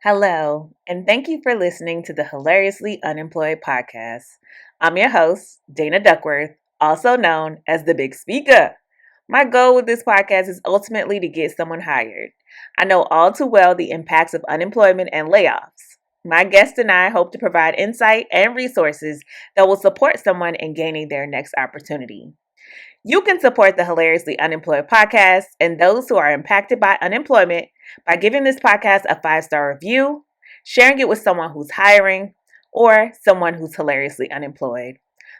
Hello, and thank you for listening to the Hilariously Unemployed podcast. I'm your host, Dana Duckworth, also known as the Big Speaker. My goal with this podcast is ultimately to get someone hired. I know all too well the impacts of unemployment and layoffs. My guest and I hope to provide insight and resources that will support someone in gaining their next opportunity. You can support the Hilariously Unemployed podcast and those who are impacted by unemployment by giving this podcast a 5-star review, sharing it with someone who's hiring, or someone who's hilariously unemployed.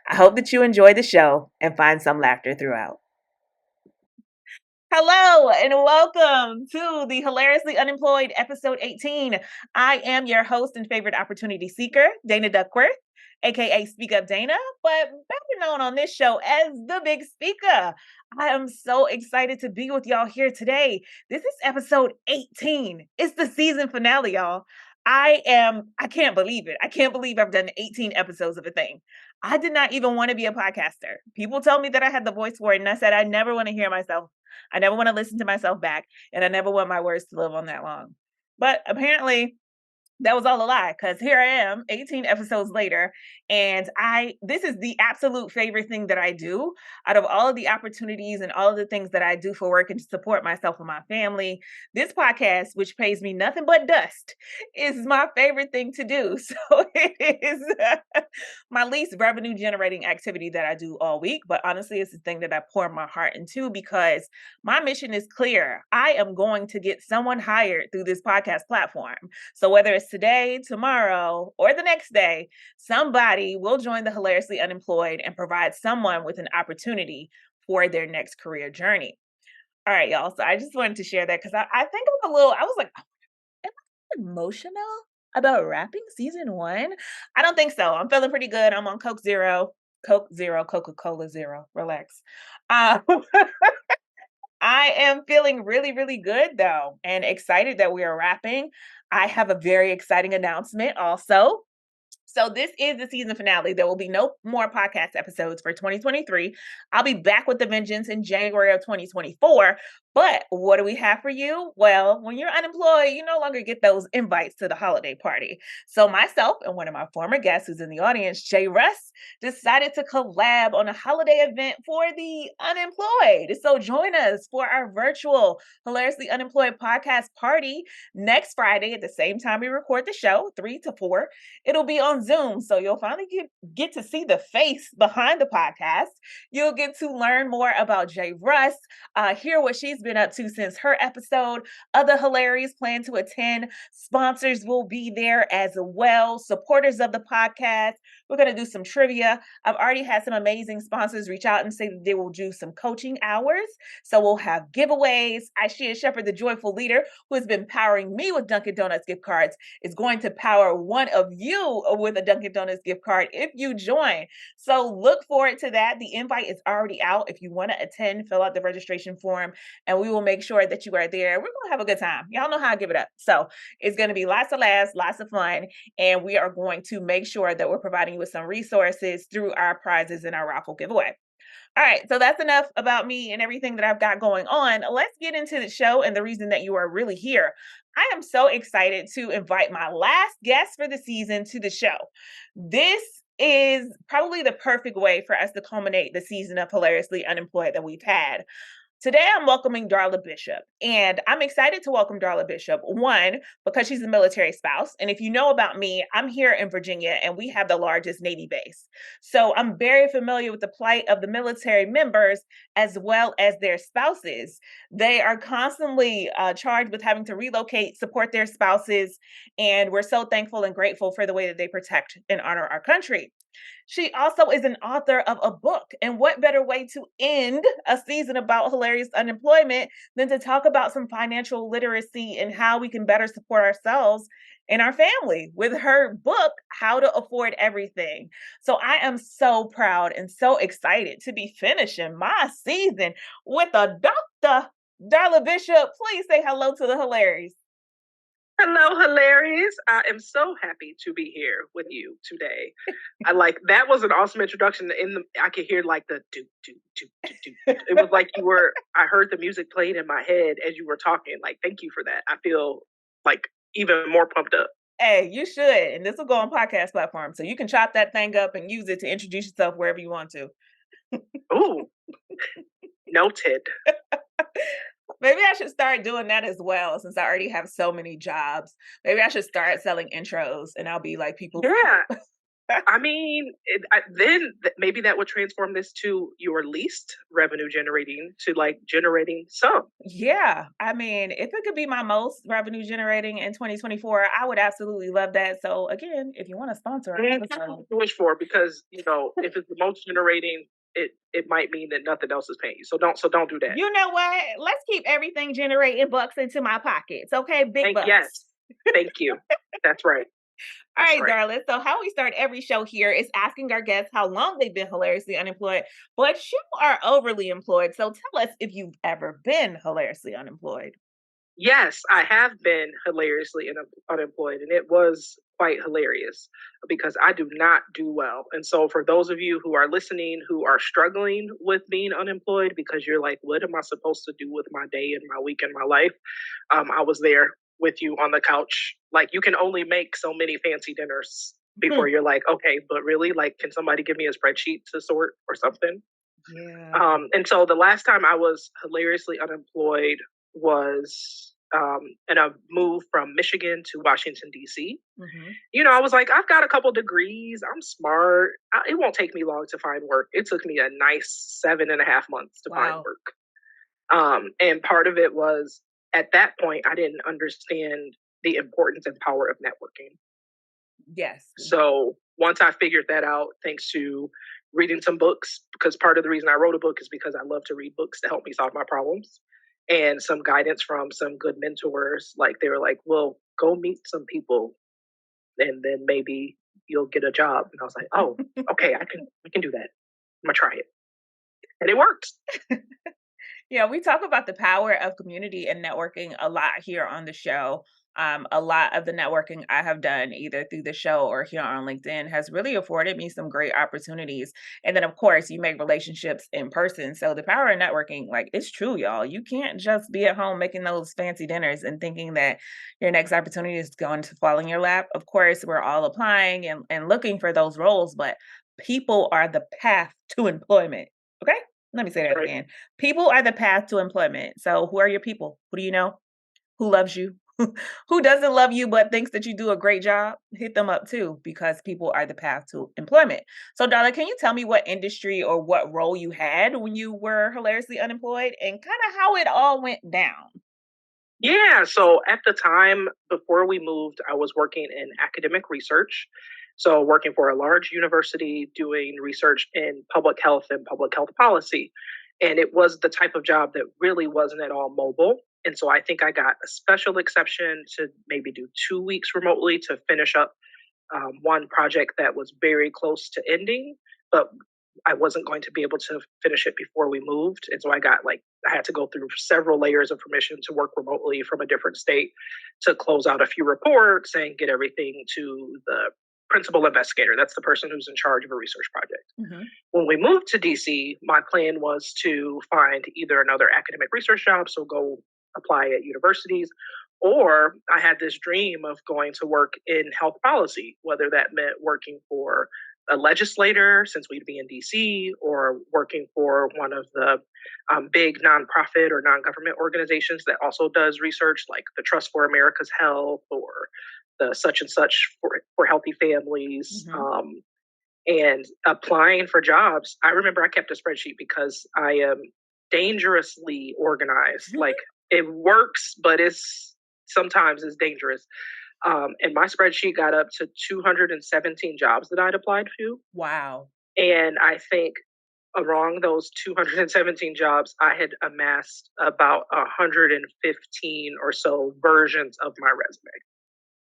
I hope that you enjoy the show and find some laughter throughout. Hello and welcome to the Hilariously Unemployed episode 18. I am your host and favorite opportunity seeker, Dana Duckworth, aka Speak Up Dana, but better known on this show as the Big Speaker. I am so excited to be with y'all here today. This is episode 18. It's the season finale, y'all. I can't believe it. I can't believe I've done 18 episodes of a thing. I did not even want to be a podcaster. People told me that I had the voice for it, and I said I never want to hear myself. I never want to listen to myself back, and I never want my words to live on that long. But apparently, that was all a lie, because here I am 18 episodes later, and this is the absolute favorite thing that I do out of all of the opportunities and all of the things that I do for work and to support myself and my family. This podcast, which pays me nothing but dust, is my favorite thing to do. So it is my least revenue generating activity that I do all week, but honestly, it's the thing that I pour my heart into because my mission is clear. I am going to get someone hired through this podcast platform. So whether it's today, tomorrow, or the next day, somebody will join the Hilariously Unemployed and provide someone with an opportunity for their next career journey. All right, y'all. So I just wanted to share that because I think I was like, am I emotional about wrapping season one? I don't think so. I'm feeling pretty good. I'm on Coke Zero, Coca-Cola Zero. Relax. Uh, I am feeling really, really good though, and excited that we are wrapping. I have a very exciting announcement also. So this is the season finale. There will be no more podcast episodes for 2023. I'll be back with the vengeance in January of 2024. But what do we have for you? Well, when you're unemployed, you no longer get those invites to the holiday party. So myself and one of my former guests who's in the audience, Jay Russ, decided to collab on a holiday event for the unemployed. So join us for our virtual Hilariously Unemployed podcast party next Friday at the same time we record the show, 3 to 4. It'll be on Zoom, so you'll finally get to see the face behind the podcast. You'll get to learn more about Jay Russ, hear what she's been up to since her episode. Other hilarious plan to attend. Sponsors will be there as well. Supporters of the podcast. We're going to do some trivia. I've already had some amazing sponsors reach out and say that they will do some coaching hours. So we'll have giveaways. Ishia Shepherd, the joyful leader who has been powering me with Dunkin' Donuts gift cards, is going to power one of you with a Dunkin' Donuts gift card if you join. So look forward to that. The invite is already out. If you want to attend, fill out the registration form and we will make sure that you are there. We're going to have a good time. Y'all know how I give it up. So it's going to be lots of laughs, lots of fun, and we are going to make sure that we're providing you with some resources through our prizes and our raffle giveaway. All right, so that's enough about me and everything that I've got going on. Let's get into the show and the reason that you are really here. I am so excited to invite my last guest for the season to the show. This is probably the perfect way for us to culminate the season of Hilariously Unemployed that we've had. Today, I'm welcoming Darla Bishop, and I'm excited to welcome Darla Bishop. One, because she's a military spouse. And if you know about me, I'm here in Virginia, and we have the largest Navy base. So I'm very familiar with the plight of the military members as well as their spouses. They are constantly charged with having to relocate, support their spouses, and we're so thankful and grateful for the way that they protect and honor our country. She also is an author of a book. And what better way to end a season about hilarious unemployment than to talk about some financial literacy and how we can better support ourselves and our family with her book, How to Afford Everything. So I am so proud and so excited to be finishing my season with a doctor. Darla Bishop, please say hello to the hilarious. Hello, hilarious. I am so happy to be here with you today. I like that was an awesome introduction. I could hear like the do do do do do. It was like I heard the music played in my head as you were talking. Like, thank you for that. I feel like even more pumped up. Hey, you should, and this will go on podcast platforms, so you can chop that thing up and use it to introduce yourself wherever you want to. Ooh, noted. Maybe I should start doing that as well since I already have so many jobs. Maybe I should start selling intros and I'll be like people. Yeah. I mean, maybe that would transform this to your least revenue generating to like generating some. Yeah, I mean, if it could be my most revenue generating in 2024, I would absolutely love that. So again, if you want to sponsor an And episode, wish for because if it's the most generating, it might mean that nothing else is paying you. So don't do that. you know what? Let's keep everything generating bucks into my pockets. Okay, big Thank bucks. yes, thank you. That's right. All That's right, right. darling. So, how we start every show here is asking our guests how long they've been hilariously unemployed, but you are overly employed. So, tell us if you've ever been hilariously unemployed. Yes, I have been hilariously unemployed, and it was quite hilarious because I do not do well. And so, for those of you who are listening who are struggling with being unemployed because you're like, what am I supposed to do with my day and my week and my life? I was there with you on the couch. Like, you can only make so many fancy dinners before you're like, okay, but really, like, can somebody give me a spreadsheet to sort or something? Yeah. And so the last time I was hilariously unemployed was in a move from Michigan to Washington, D.C. I was like, I've got a couple degrees. I'm smart. It won't take me long to find work. It took me a nice 7.5 months to find Wow. work. And part of it was at that point, I didn't understand the importance and power of networking. Yes. So once I figured that out, thanks to reading some books, because part of the reason I wrote a book is because I love to read books to help me solve my problems, and some guidance from some good mentors. Like they were like, well, go meet some people and then maybe you'll get a job. And I was like, oh, okay, I can do that. I'm gonna try it. And it worked. Yeah, we talk about the power of community and networking a lot here on the show. A lot of the networking I have done, either through the show or here on LinkedIn, has really afforded me some great opportunities. And then, of course, you make relationships in person. So the power of networking, like, it's true, y'all. You can't just be at home making those fancy dinners and thinking that your next opportunity is going to fall in your lap. Of course, we're all applying and looking for those roles, but people are the path to employment. Okay? Let me say that Right. again. People are the path to employment. So who are your people? Who do you know? Who loves you? Who doesn't love you but thinks that you do a great job? Hit them up too, because people are the path to employment. So, Darla, can you tell me what industry or what role you had when you were hilariously unemployed and kind of how it all went down? Yeah. So at the time before we moved, I was working in academic research. So working for a large university doing research in public health and public health policy. And it was the type of job that really wasn't at all mobile. And so I think I got a special exception to maybe do 2 weeks remotely to finish up one project that was very close to ending, but I wasn't going to be able to finish it before we moved. And so I had to go through several layers of permission to work remotely from a different state to close out a few reports and get everything to the principal investigator. That's the person who's in charge of a research project. When we moved to DC, my plan was to find either another academic research job, so go apply at universities, or I had this dream of going to work in health policy, whether that meant working for a legislator, since we'd be in DC, or working for one of the big nonprofit or non-government organizations that also does research, like the Trust for America's Health or the such and such for healthy families. And applying for jobs, I remember I kept a spreadsheet because I am dangerously organized. Like it works, but sometimes it's dangerous. And my spreadsheet got up to 217 jobs that I'd applied to. Wow. And I think among those 217 jobs, I had amassed about 115 or so versions of my resume.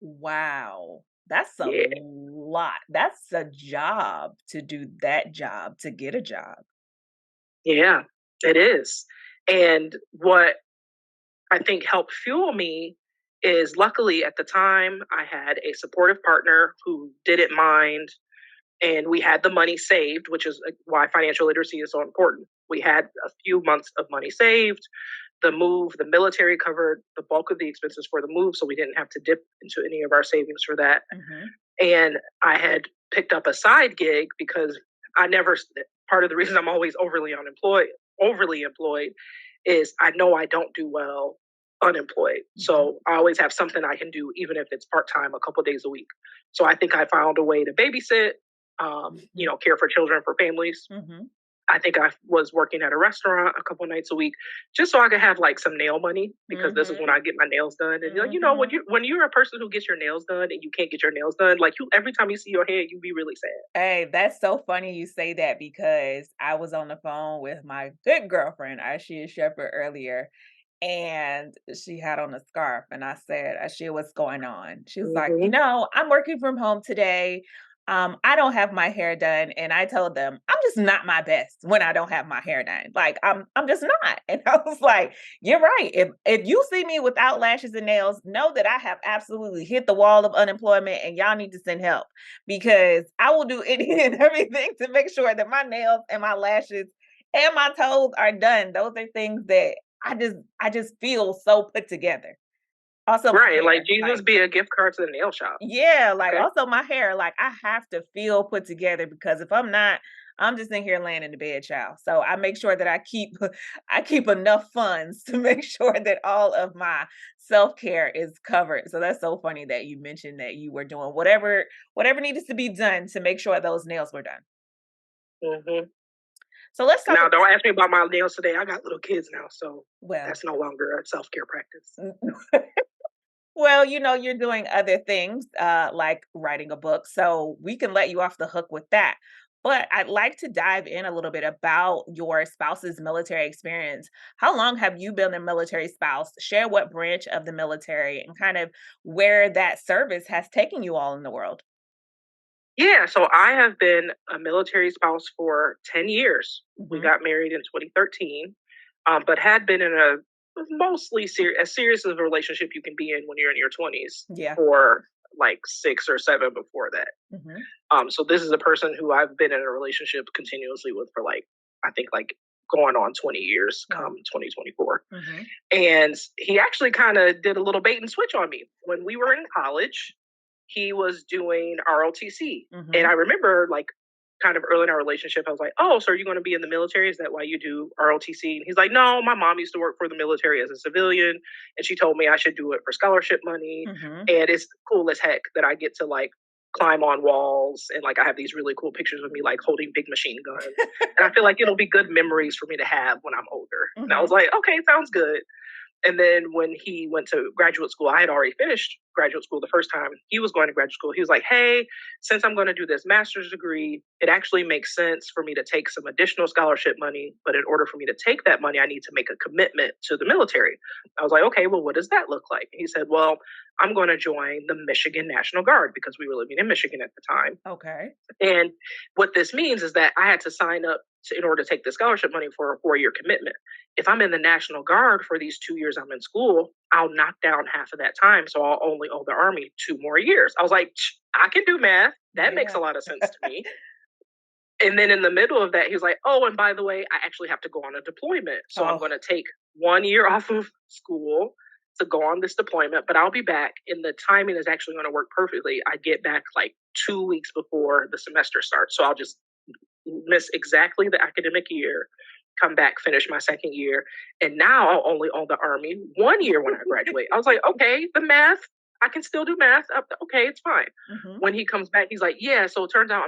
Wow. That's a Yeah. lot. That's a job to do that job, to get a job. Yeah, it is. And what I think helped fuel me is luckily at the time I had a supportive partner who didn't mind, and we had the money saved, which is why financial literacy is so important. We had a few months of money saved. The move, the military covered the bulk of the expenses for the move, so we didn't have to dip into any of our savings for that. Mm-hmm. And I had picked up a side gig because I never, part of the reason I'm always overly employed is I know I don't do well unemployed. Mm-hmm. So I always have something I can do, even if it's part time, a couple days a week. So I think I found a way to babysit, care for children, for families. Mm-hmm. I think I was working at a restaurant a couple nights a week just so I could have like some nail money because this is Mm-hmm. when I get my nails done. And like, when Mm-hmm. you're a person who gets your nails done and you can't get your nails done, like you every time you see your head, you be really sad. Hey, that's so funny you say that because I was on the phone with my good girlfriend, Ashia Shepherd, earlier, and she had on a scarf. And I said, Ashia, what's going on? She was like, Hmm. I'm working from home today. I don't have my hair done. And I told them, I'm just not my best when I don't have my hair done. Like I'm just not. And I was like, you're right. If you see me without lashes and nails, know that I have absolutely hit the wall of unemployment and y'all need to send help because I will do any and everything to make sure that my nails and my lashes and my toes are done. Those are things that I just feel so put together. Also my Right. Like hair, Jesus be a gift card to the nail shop. yeah, like Okay. also my hair, like I have to feel put together because if I'm not, I'm just in here laying in the bed, child. So I make sure that I keep I keep enough funds to make sure that all of my self-care is covered. So that's so funny that you mentioned that you were doing whatever needed to be done to make sure those nails were done. Hmm. So let's talk Now, about don't ask me about my nails today. I got little kids now, so well, that's no longer a self care practice. well, you're doing other things, like writing a book, so we can let you off the hook with that. But I'd like to dive in a little bit about your spouse's military experience. How long have you been a military spouse? Share what branch of the military and kind of where that service has taken you all in the world. Yeah, so I have been a military spouse for 10 years. We Mhm. got married in 2013, but had been in a mostly as serious of a relationship you can be in when you're in your 20s Yeah. for like 6 or 7 before that. Mhm. So this is a person who I've been in a relationship continuously with for like, I think like going on 20 years Wow. come 2024. Mhm. And he actually kind of did a little bait and switch on me. When we were in college, he was doing ROTC. And I Mhm. remember like kind of early in our relationship, I was like, oh, so are you going to be in the military? Is that why you do ROTC? And he's like, no, my mom used to work for the military as a civilian. And she told me I should do it for scholarship money. Mhm. And it's cool as heck that I get to like climb on walls and like I have these really cool pictures of me like holding big machine guns. And I feel like it'll be good memories for me to have when I'm older. And I was Mhm. like, okay, sounds good. And then when he went to graduate school, I had already finished graduate school the first time. He was going to graduate school. He was like, hey, since I'm going to do this master's degree, it actually makes sense for me to take some additional scholarship money. But in order for me to take that money, I need to make a commitment to the military. I was like, okay, well, what does that look like? And he said, well, I'm going to join the Michigan National Guard because we were living in Michigan at the time. Okay. And what this means is that I had to sign up in order to take the scholarship money for a 4 year commitment. If I'm in the National Guard for these 2 years I'm in school, I'll knock down half of that time. So I'll only owe the Army 2 more years. I was like, I can do math. That makes Yeah. a lot of sense to me. And then in the middle of that, he was like, oh, and by the way, I actually have to go on a deployment. So I'm Oh, going to take 1 year off of school to go on this deployment, but I'll be back. And the timing is actually going to work perfectly. I get back like 2 weeks before the semester starts. So I'll just miss exactly the academic year, come back, finish my second year. And now I'll only owe the Army 1 year when I graduate. I was like, okay, the math, I can still do math. Okay, it's fine. mhm. When he comes back, he's like, yeah, so it turns out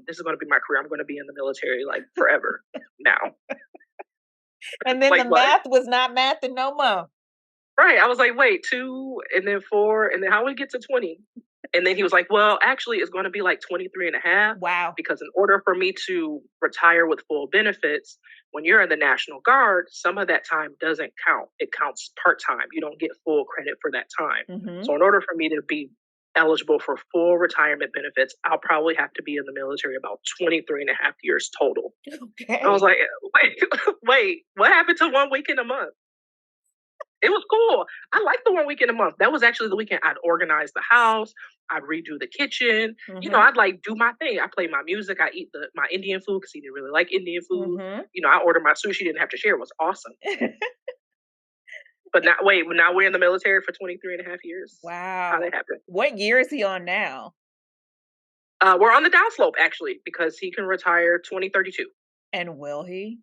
this is going to be my career. I'm going to be in the military like forever now. And then the Like, what? math was not math and no more. Right. I was like, wait, 2 and then 4, and then how we get to 20? And then he was like, well, actually, it's going to be like 23 and a half Wow. because in order for me to retire with full benefits, when you're in the National Guard, some of that time doesn't count. It counts part time. You don't get full credit for that time. So, Mhm. in order for me to be eligible for full retirement benefits, I'll probably have to be in the military about 23 and a half years total. I was Okay. like, wait, wait, what happened to 1 week in a month? It was cool. I like the 1 week in a month. That was actually the weekend I'd organize the house. I'd redo the kitchen. Mhm. I'd like do my thing. I play my music. I eat my Indian food because he didn't really like Indian food. Mhm. I ordered my sushi. Didn't have to share. It was awesome. But not wait, now we're in the military for 23 and a half years. How Wow. that happened? What year is he on now? We're on the downslope actually because he can retire 2032. And will he?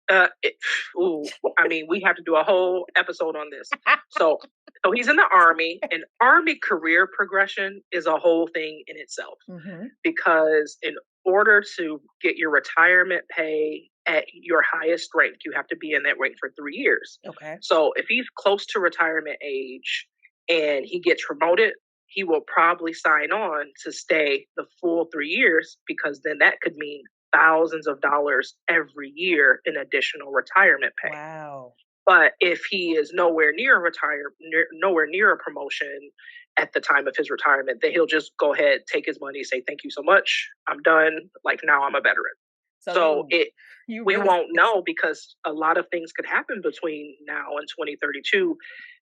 It, ooh, I mean, we have to do a whole episode on this. So, so he's in the army, and army career progression is a whole thing in itself Mhm. because in order to get your retirement pay at your highest rank, you have to be in that rank for 3 years. Okay. So, if he's close to retirement age and he gets promoted, he will probably sign on to stay the full 3 years because then that could mean thousands of dollars every year in additional retirement pay. Wow. But if he is nowhere near a promotion at the time of his retirement, then he'll just go ahead, take his money, say thank you so much, I'm done. Like now I'm a veteran. So So you it you we really won't know because a lot of things could happen between now and 2032,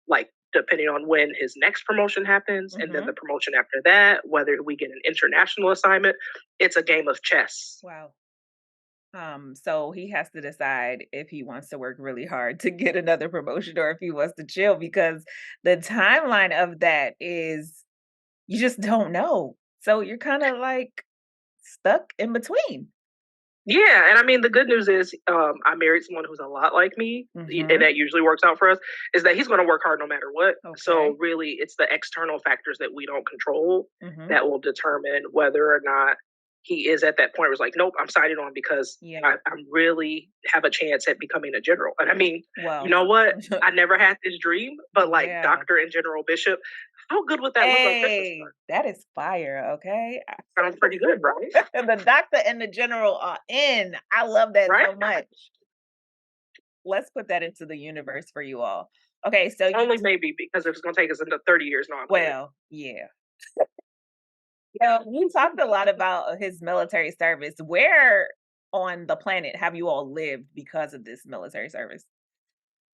like depending on when his next promotion happens and then Mhm. the promotion after that, whether we get an international assignment. It's a game of chess. Wow. So he has to decide if he wants to work really hard to get another promotion or if he wants to chill because the timeline of that is you just don't know. So you're kind of like stuck in between. Yeah, and I mean the good news is I married someone who's a lot like me, and Mhm. that usually works out for us. Is that he's going to work hard no matter what. So Okay. really, it's the external factors that we don't control Mhm. that will determine whether or not he is at that point where it's like, nope, I'm signing on because Yeah. I really have a chance at becoming a general. And I mean, you Well, know what? I never had this dream, but like yeah. Doctor and General Bishop, how good would that look on Christmas Hey, card? that is fire, okay? Sounds pretty good, right? The doctor and the general are in. I love that Right? so much. Let's put that into the universe for you all. Okay, so you Only maybe because it's going to take us into 30 years. No, I'm kidding. well, yeah. You talked a lot about his military service. Where on the planet have you all lived because of this military service?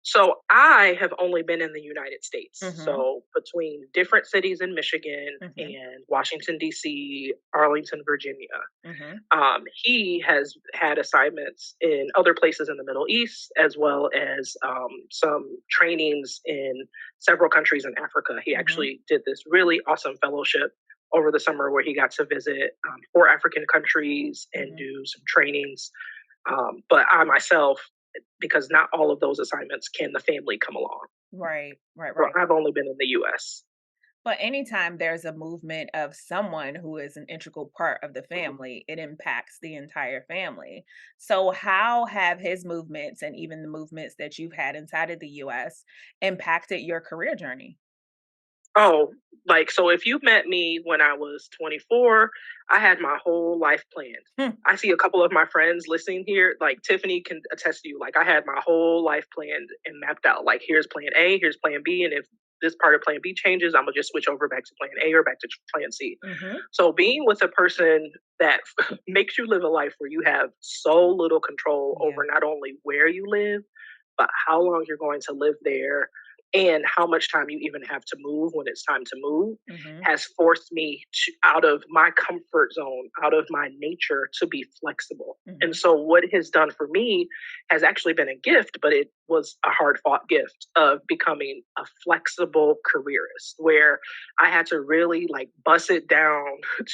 So I have only been in the United States. Mhm, So between different cities in Michigan mhm, and Washington, D.C., Arlington, Virginia, mhm, he has had assignments in other places in the Middle East, as well as some trainings in several countries in Africa. He mhm, actually did this really awesome fellowship over the summer where he got to visit 4 African countries and mhm. do some trainings. But I myself, because not all of those assignments can the family come along. Right, right, So right. I've only been in the US. But anytime there's a movement of someone who is an integral part of the family, it impacts the entire family. So, how have his movements and even the movements that you've had inside of the US impacted your career journey? Oh, like, so if you met me when I was 24, I had my whole life planned. Hmm. I see a couple of my friends listening here, like Tiffany can attest to you. Like, I had my whole life planned and mapped out. Like, here's plan A, here's plan B. And if this part of plan B changes, I'm going to just switch over back to plan A or back to plan C. Mhm. So, being with a person that makes you live a life where you have so little control Yeah. over not only where you live, but how long you're going to live there and how much time you even have to move when it's time to move Mhm. has forced me out of my comfort zone, out of my nature to be flexible. And Mhm. so, what it has done for me has actually been a gift, but it was a hard fought gift of becoming a flexible careerist where I had to really like bust it down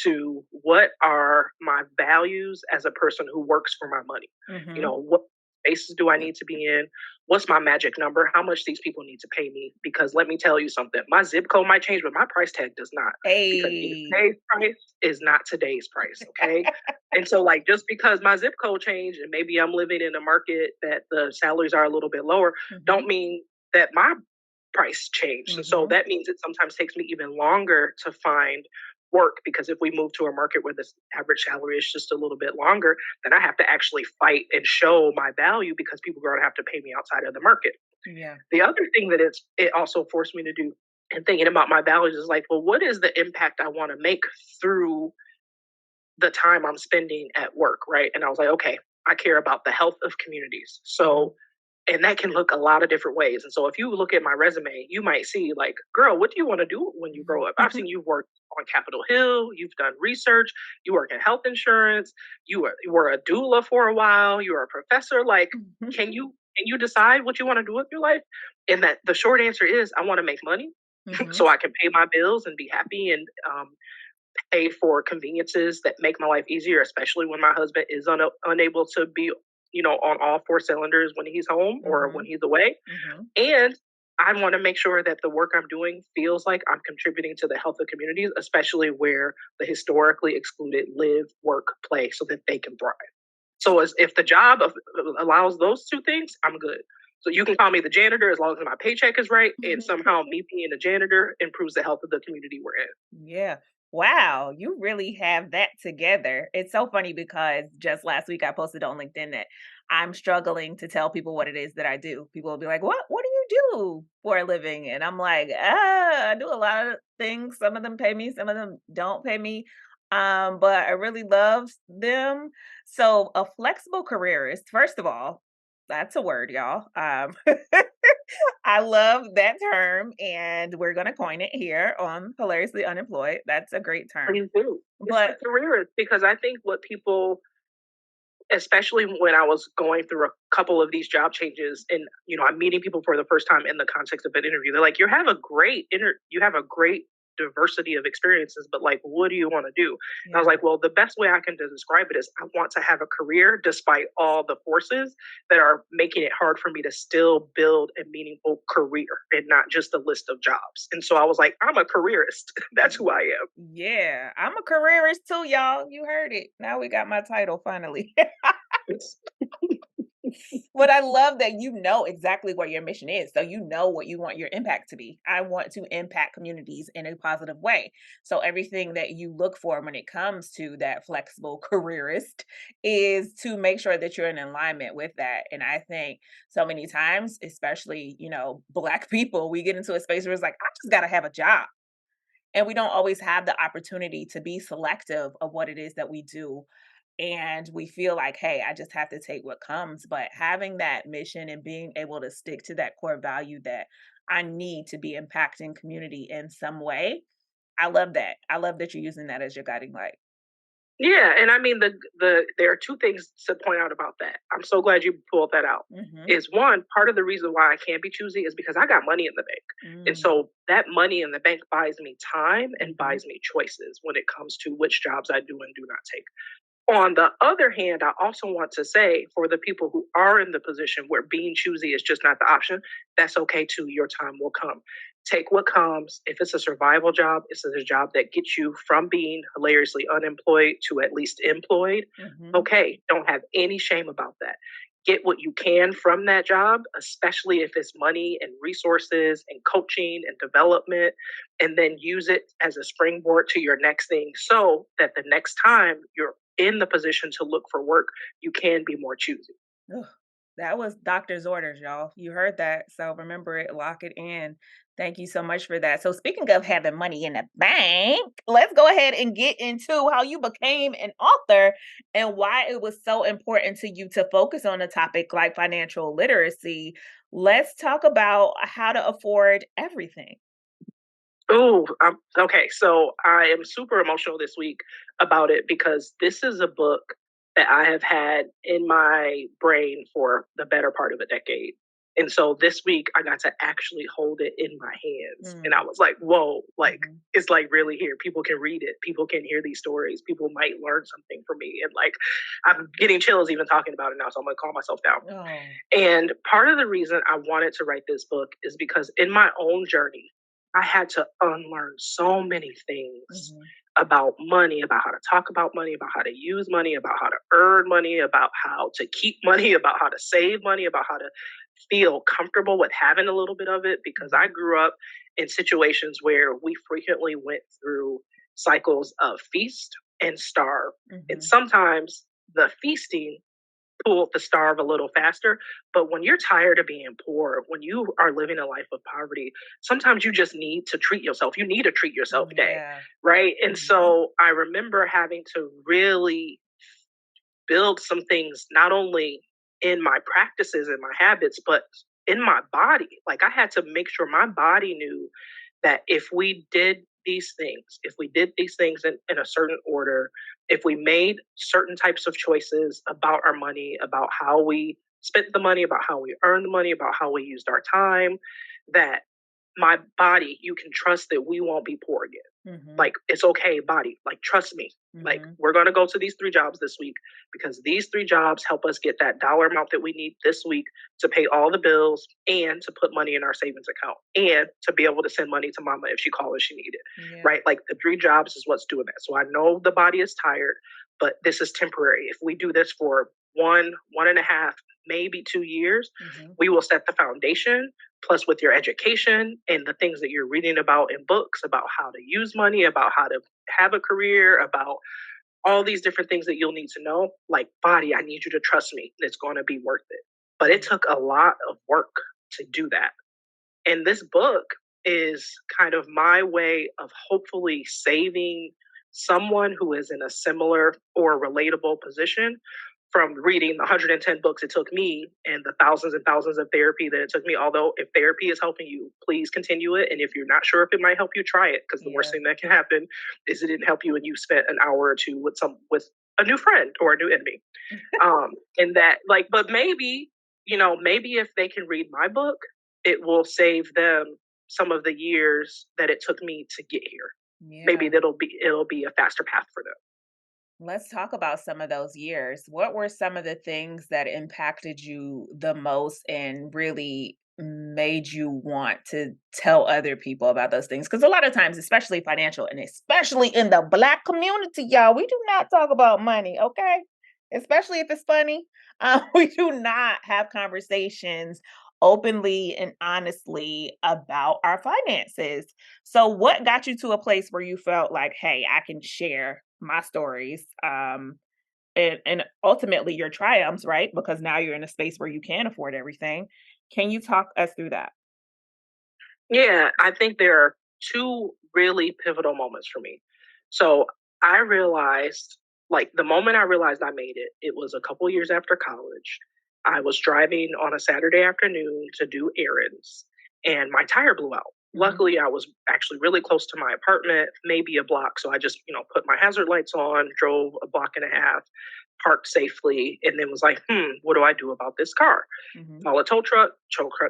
to what are my values as a person who works for my money. You Mhm. know, what spaces do I need to be in? What's my magic number? How much these people need to pay me? Because let me tell you something, my zip code might change, but my price tag does not. Because Hey. yesterday's price is not today's price. Okay. And so, like, just because my zip code changed and maybe I'm living in a market that the salaries are a little bit lower, don't Mhm. mean that my price changed. And so Mhm. that means it sometimes takes me even longer to find work because if we move to a market where the average salary is just a little bit longer, then I have to actually fight and show my value because people are going to have to pay me outside of the market. Yeah. The other thing that it also forced me to do and thinking about my values is like, well, what is the impact I want to make through the time I'm spending at work, right? And I was like, okay, I care about the health of communities. Mhm. So and that can look a lot of different ways. And so if you look at my resume, you might see like, girl, what do you want to do when you grow up? I've seen you work on Capitol Hill, you've done research, you work in health insurance, you were a doula for a while, you were a professor. Like, can you can you decide what you want to do with your life? And that the short answer is, I want to make money Mm-hmm. so I can pay my bills and be happy and pay for conveniences that make my life easier, especially when my husband is unable to be, on all four cylinders when he's home or Mm-hmm. when he's away. Mm-hmm. And I want to make sure that the work I'm doing feels like I'm contributing to the health of communities, especially where the historically excluded live, work, play, so that they can thrive. So as if the job allows those two things, I'm good. So you can call me the janitor as long as my paycheck is right, and somehow me being a janitor improves the health of the community we're in. Yeah. Wow, you really have that together. It's so funny because just last week I posted on LinkedIn that I'm struggling to tell people what it is that I do. People will be like, What do you do for a living?" And I'm like, I do a lot of things. Some of them pay me, some of them don't pay me. But I really love them. So a flexible careerist, first of all, that's a word, y'all. I love that term, and we're gonna coin it here on Hilariously Unemployed. That's a great term. You do. It's the But career because I think what people, especially when I was going through a couple of these job changes, and I'm meeting people for the first time in the context of an interview. They're like, you have a great diversity of experiences, but like, what do you want to do? And I was yeah, like, well, the best way I can describe it is I want to have a career despite all the forces that are making it hard for me to still build a meaningful career and not just a list of jobs. And so I was like, I'm a careerist. That's who I am. yeah, I'm a careerist too, y'all. You heard it. Now we got my title finally. But I love that you know exactly what your mission is. So you know what you want your impact to be. I want to impact communities in a positive way. So everything that you look for when it comes to that flexible careerist is to make sure that you're in alignment with that. And I think so many times, especially, Black people, we get into a space where it's like, I just got to have a job. And we don't always have the opportunity to be selective of what it is that we do, and we feel like, hey, I just have to take what comes. But having that mission and being able to stick to that core value that I need to be impacting community in some way, I love that. I love that you're using that as your guiding light. Yeah, and I mean there are two things to point out about that. I'm so glad you pulled that out. Hmm. Is one part of the reason why I can't be choosy is because I got money in the bank. And Mm, so that money in the bank buys me time and hmm. buys me choices when it comes to which jobs I do and do not take. On the other hand, I also want to say for the people who are in the position where being choosy is just not the option, that's okay too. Your time will come. Take what comes. If it's a survival job, it's a job that gets you from being hilariously unemployed to at least employed. Hmm. Okay, don't have any shame about that. Get what you can from that job, especially if it's money and resources and coaching and development, and then use it as a springboard to your next thing so that the next time you're in the position to look for work, you can be more choosy. Ugh, that was doctor's orders, y'all. You heard that. So remember it, lock it in. Thank you so much for that. So speaking of having money in the bank, let's go ahead and get into how you became an author and why it was so important to you to focus on a topic like financial literacy. Let's talk about how to afford everything. Oh, okay. So I am super emotional this week about it because this is a book that I have had in my brain for the better part of a decade. And so this week I got to actually hold it in my hands. And I Mm, was like, whoa, like mhm. it's like really here. People can read it. People can hear these stories. People might learn something from me. And like I'm getting chills even talking about it now. So I'm gonna calm myself down. Oh. And part of the reason I wanted to write this book is because in my own journey, I had to unlearn so many things Mhm. about money, about how to talk about money, about how to use money, about how to earn money, about how to keep money, about how to save money, about how to feel comfortable with having a little bit of it. Because I Mhm. grew up in situations where we frequently went through cycles of feast and starve. And Mhm. sometimes the feasting pull the starve a little faster. But when you're tired of being poor, when you are living a life of poverty, sometimes you just need to treat yourself. You need a treat yourself day, Yeah. right? And Mhm. so I remember having to really build some things, not only in my practices and my habits, but in my body. Like I had to make sure my body knew that if we did these things in a certain order, if we made certain types of choices about our money, about how we spent the money, about how we earned the money, about how we used our time, that my body, you can trust that we won't be poor again. Mhm. Like, it's okay, body. Like, trust me. Like, Mhm. we're going to go to these 3 jobs this week because these 3 jobs help us get that dollar amount that we need this week to pay all the bills and to put money in our savings account and to be able to send money to mama if she calls and she needs it. Yeah. Right? Like, the 3 jobs is what's doing that. So I know the body is tired, but this is temporary. If we do this for 1.5, maybe 2 years, Mhm. we will set the foundation. Plus, with your education and the things that you're reading about in books about how to use money, about how to have a career, about all these different things that you'll need to know, like, body, I need you to trust me. It's going to be worth it. But it Mhm. took a lot of work to do that. And this book is kind of my way of hopefully saving someone who is in a similar or relatable position from reading the 110 books it took me and the thousands and thousands of therapy that it took me. Although, if therapy is helping you, please continue it. And if you're not sure if it might help you, try it. Because the worst Yeah. thing that can happen is it didn't help you and you spent an hour or two with a new friend or a new enemy. And that, like, but maybe, maybe if they can read my book, it will save them some of the years that it took me to get here. Maybe Yeah. it'll be a faster path for them. Let's talk about some of those years. What were some of the things that impacted you the most and really made you want to tell other people about those things? Because a lot of times, especially financial and especially in the Black community, y'all, we do not talk about money, okay? Especially if it's funny. We do not have conversations openly and honestly about our finances. So what got you to a place where you felt like, "Hey, I can share my stories," and ultimately your triumphs, right? Because now you're in a space where you can afford everything. Can you talk us through that? Yeah, I think there are two really pivotal moments for me. So I realized, like, the moment I realized I made it, it was a couple years after college. I was driving on a Saturday afternoon to do errands, and my tire blew out. Mhm. Luckily, I was actually really close to my apartment, maybe a block. So I just, put my hazard lights on, drove a block and a half, parked safely, and then was like, what do I do about this car? Mhm. Call a tow truck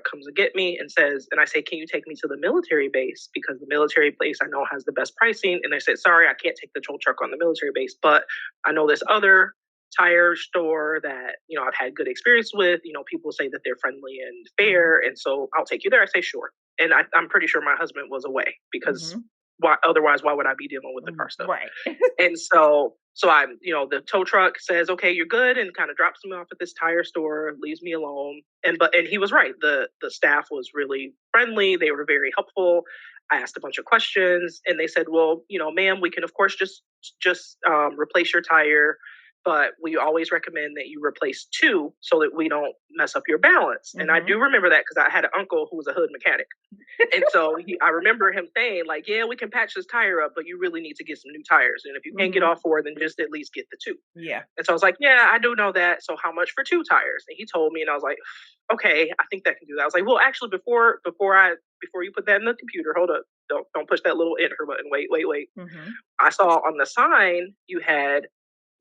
comes to get me and says, and I say, can you take me to the military base? Because the military base I know has the best pricing. And they said, sorry, I can't take the tow truck on the military base, but I know this other tire store that, I've had good experience with. People say that they're friendly and Mhm. fair. And so I'll take you there. I say, sure. And I'm pretty sure my husband was away because Mhm. why would I be dealing with the car stuff? Right. And so I'm, the tow truck says, okay, you're good, and kind of drops me off at this tire store, leaves me alone. And he was right. The staff was really friendly. They were very helpful. I asked a bunch of questions, and they said, well, ma'am, we can of course just replace your tire, but we always recommend that you replace 2 so that we don't mess up your balance. And I Mhm. do remember that because I had an uncle who was a hood mechanic. And so I remember him saying, like, yeah, we can patch this tire up, but you really need to get some new tires. And if you can't get Mhm. all 4, then just at least get the 2. Yeah. And so I was like, yeah, I do know that. So how much for 2 tires? And he told me, and I was like, okay, I think that can do that. I was like, well, actually, before you put that in the computer, hold up, don't push that little enter button. Wait. Mhm. I saw on the sign you had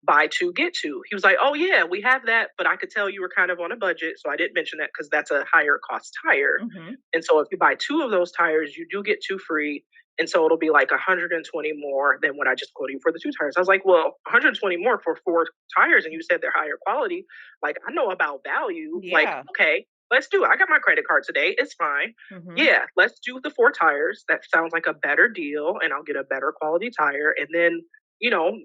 buy 2 get 2. He was like, oh yeah, we have that, but I could tell you were kind of on a budget, so I didn't mention that because that's a higher cost tire. Mhm. And so if you buy 2 of those tires, you do get 2 free. And so it'll be like 120 more than what I just quoted you for the 2 tires. I was like, well, 120 more for 4 tires, and you said they're higher quality. Like, I know about value. Like, Yeah. okay, let's do it. I got my credit card today. It's fine. Mhm. Yeah, let's do the 4 tires. That sounds like a better deal, and I'll get a better quality tire. And then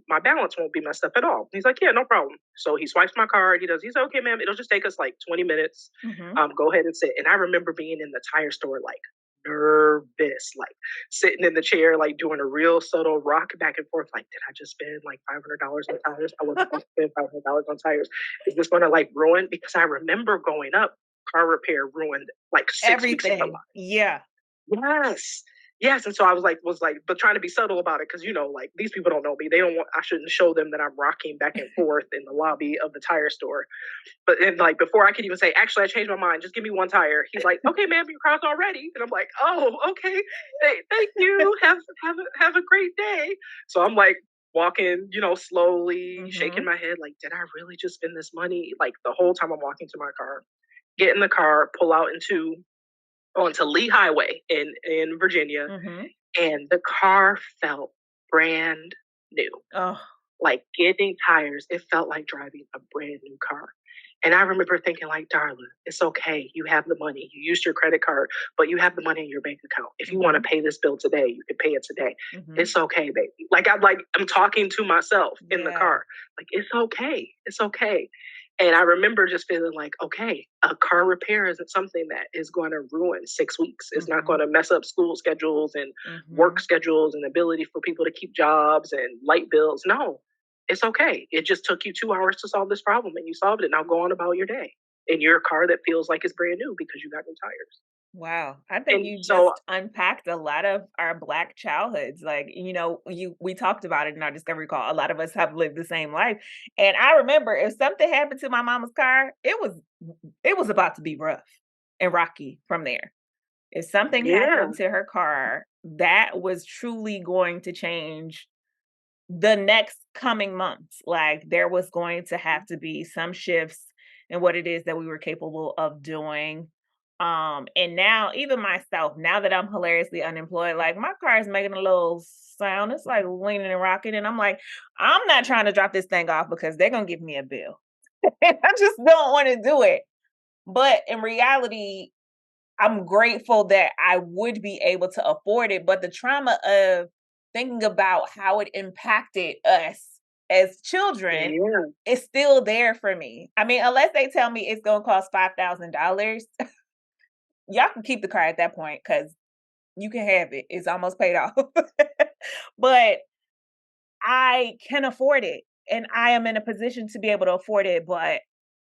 my balance won't be messed up at all. He's like, yeah, no problem. So he swipes my card. He's like, okay, ma'am, it'll just take us like 20 minutes. Mhm. Go ahead and sit. And I remember being in the tire store, like, nervous, like sitting in the chair, like doing a real subtle rock back and forth. Like, did I just spend like $500 on tires? I wasn't going to spend $500 on tires. Is this going to like ruin? Because I remember growing up, car repair ruined like 6 weeks of my Everything. Yeah. Yes. Yes. And so I was like, but trying to be subtle about it because like these people don't know me. They don't want I shouldn't show them that I'm rocking back and forth in the lobby of the tire store. But then like before I could even say, actually I changed my mind, just give me 1 tire. He's like, okay, ma'am, your car's all ready. And I'm like, oh, okay. Hey, thank you. Have a great day. So I'm like walking, slowly, shaking Mhm. my head, like, did I really just spend this money? Like the whole time I'm walking to my car, get in the car, pull out onto Lee Highway in Virginia, Mhm. and the car felt brand new. Oh, Like getting tires, it felt like driving a brand new car. And I remember thinking, like, Darla, it's okay. You have the money. You used your credit card, but you have the money in your bank account. If you want to mhm. pay this bill today, you can pay it today. Mhm. It's okay, baby. I'm talking to myself in the Yeah. car. Like, it's okay. It's okay. And I remember just feeling like, okay, a car repair isn't something that is going to ruin 6 weeks. It's not going Mhm. to mess up school schedules and work Mhm. schedules and ability for people to keep jobs and light bills. No, it's okay. It just took you 2 hours to solve this problem and you solved it. Now go on about your day in your car that feels like it's brand new because you got new tires. Wow. I think And you so, just unpacked a lot of our Black childhoods. Like, we talked about it in our discovery call. A lot of us have lived the same life. And I remember if something happened to my mama's car, it was about to be rough and rocky from there. If something yeah, happened to her car, that was truly going to change the next coming months. Like there was going to have to be some shifts in what it is that we were capable of doing. And now even myself, now that I'm hilariously unemployed, like my car is making a little sound. It's like leaning and rocking. And I'm like, I'm not trying to drop this thing off because they're gonna give me a bill. And I just don't want to do it. But in reality, I'm grateful that I would be able to afford it, but the trauma of thinking about how it impacted us as children yeah. is still there for me. I mean, unless they tell me it's gonna cost $5,000, y'all can keep the car at that point because you can have it. It's almost paid off. But I can afford it, and I am in a position to be able to afford it, but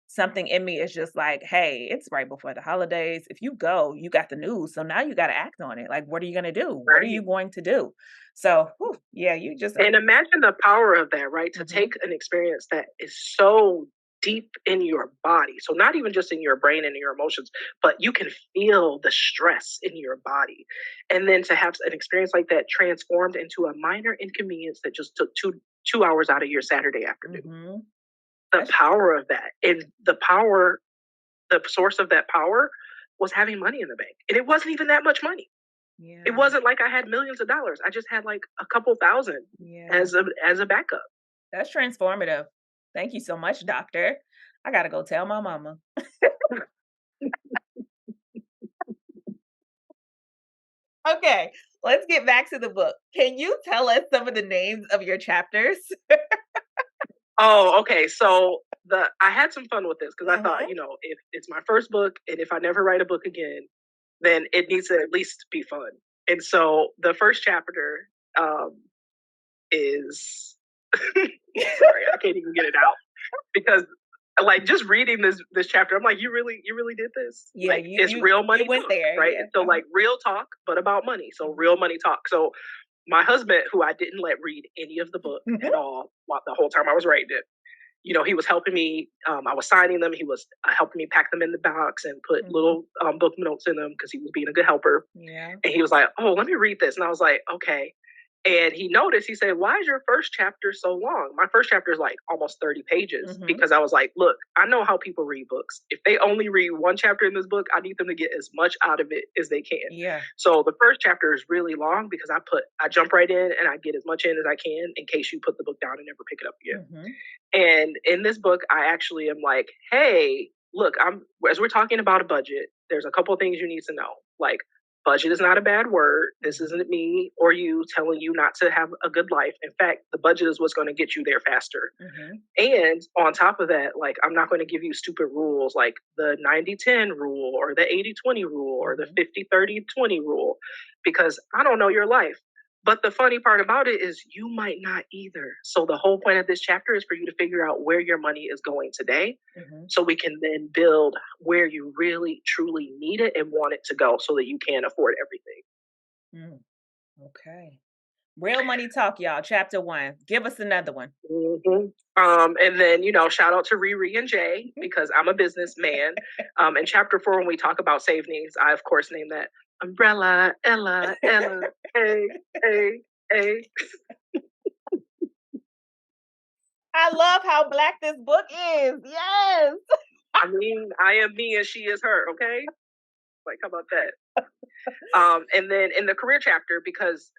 something in me is just like, "Hey, it's right before the holidays. If you go, you got the news, so now you gotta act on it. Like, what are you gonna do? What are you Right. going to do?" So, whew, yeah, you just And imagine the power of that, right? To Mhm, take an experience that is so deep in your body. So, not even just in your brain and your emotions, but you can feel the stress in your body. And then to have an experience like that transformed into a minor inconvenience that just took two hours out of your Saturday afternoon. mhm. The That's power of that and the source of that power was having money in the bank. And it wasn't even that much money. It yeah, wasn't like I had millions of dollars. I just had like a couple thousand yeah. as a backup. That's transformative. Thank you so much, doctor. I gotta go tell my mama. Okay, let's get back to the book. Can you tell us some of the names of your chapters? Oh, okay. So the I had some fun with this because I thought, Mhm, if it's my first book and if I never write a book again, then it needs to at least be fun. And so the first chapter is sorry, I can't even get it out because like just reading this chapter, I'm like, you really did this. Yeah, Like you it's you real you money went talk, there, right? yeah, And so like real talk, but about money. So mhm, real money talk. So my husband, who I didn't let read any of the book mhm, at all while the whole time I was writing it, he was helping me. I was signing them. He was helping me pack them in the box and put mhm, little book notes in them because he was being a good helper. yeah, And he was like, "Oh, let me read this." And I was like, "Okay." And he noticed, he said, "Why is your first chapter so long?" My first chapter is like almost 30 pages mhm, because I was like, "Look, I know how people read books. If they only read one chapter in this book, I need them to get as much out of it as they can." yeah, So the first chapter is really long because I jump right in and I get as much in as I can in case you put the book down and never pick it up again. mhm, And in this book, I actually am like, hey, look, as we're talking about a budget, there's a couple of things you need to know. Like, budget is not a bad word. This mhm, isn't me or you telling you not to have a good life. In fact, the budget is what's going to get you there faster. mhm, And on top of that, like, I'm not going to give you stupid rules like the 90-10 rule or the 80-20 rule or the mhm, 50-30-20 rule because I don't know your life. But the funny part about it is you might not either. So the whole point of this chapter is for you to figure out where your money is going today mhm, so we can then build where you really truly need it and want it to go so that you can afford everything. mm, okay. Real money talk, y'all, chapter 1. Give us another one. And then, shout out to Riri and Jay because I'm a businessman. In chapter 4, when we talk about savings, I, of course, name that Umbrella, Ella, Ella, hey, hey, hey. I love how Black this book is. Yes. I mean, I am me and she is her, okay? Like, how about that? And then in the career chapter, because,